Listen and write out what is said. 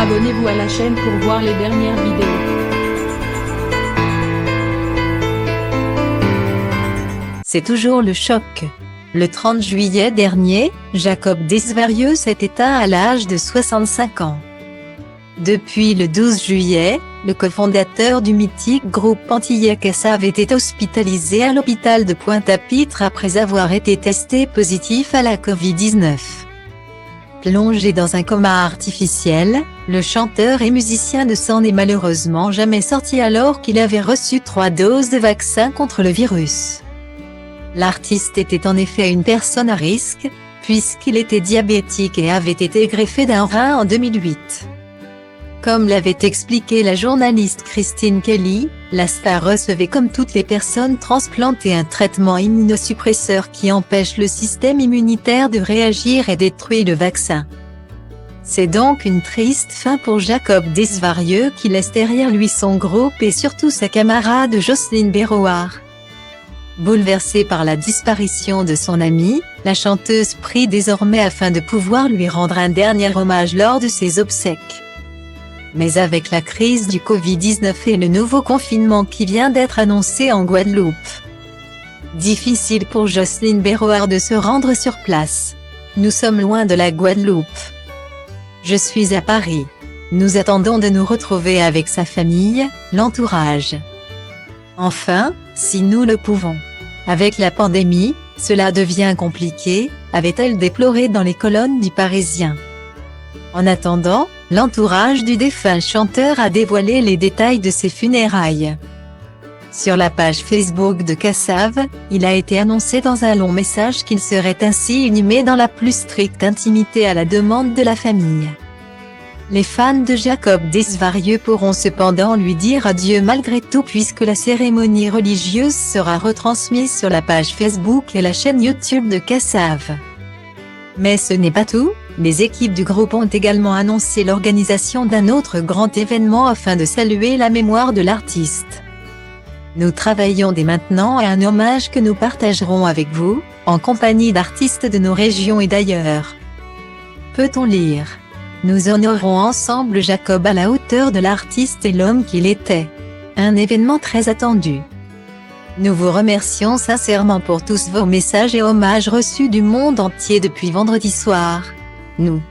Abonnez-vous à la chaîne pour voir les dernières vidéos. C'est toujours le choc. Le 30 juillet dernier, Jacob Desvarieux s'est éteint à l'âge de 65 ans. Depuis le 12 juillet, le cofondateur du mythique groupe antillais Cassav était hospitalisé à l'hôpital de Pointe-à-Pitre après avoir été testé positif à la Covid-19. Plongé dans un coma artificiel, le chanteur et musicien ne s'en est malheureusement jamais sorti alors qu'il avait reçu 3 doses de vaccin contre le virus. L'artiste était en effet une personne à risque, puisqu'il était diabétique et avait été greffé d'un rein en 2008. Comme l'avait expliqué la journaliste Christine Kelly, la star recevait comme toutes les personnes transplantées un traitement immunosuppresseur qui empêche le système immunitaire de réagir et détruit le vaccin. C'est donc une triste fin pour Jacob Desvarieux qui laisse derrière lui son groupe et surtout sa camarade Jocelyne Berroard. Bouleversée par la disparition de son amie, la chanteuse prie désormais afin de pouvoir lui rendre un dernier hommage lors de ses obsèques. Mais avec la crise du Covid-19 et le nouveau confinement qui vient d'être annoncé en Guadeloupe, difficile pour Jocelyne Berroard de se rendre sur place. Nous sommes loin de la Guadeloupe. Je suis à Paris. Nous attendons de nous retrouver avec sa famille, l'entourage. Enfin, si nous le pouvons. Avec la pandémie, cela devient compliqué, avait-elle déploré dans les colonnes du Parisien. En attendant, l'entourage du défunt chanteur a dévoilé les détails de ses funérailles. Sur la page Facebook de Cassav, il a été annoncé dans un long message qu'il serait ainsi inhumé dans la plus stricte intimité à la demande de la famille. Les fans de Jacob Desvarieux pourront cependant lui dire adieu malgré tout puisque la cérémonie religieuse sera retransmise sur la page Facebook et la chaîne YouTube de Cassav. Mais ce n'est pas tout, les équipes du groupe ont également annoncé l'organisation d'un autre grand événement afin de saluer la mémoire de l'artiste. Nous travaillons dès maintenant à un hommage que nous partagerons avec vous, en compagnie d'artistes de nos régions et d'ailleurs. Peut-on lire ? Nous honorons ensemble Jacob à la hauteur de l'artiste et l'homme qu'il était. Un événement très attendu. Nous vous remercions sincèrement pour tous vos messages et hommages reçus du monde entier depuis vendredi soir. Nous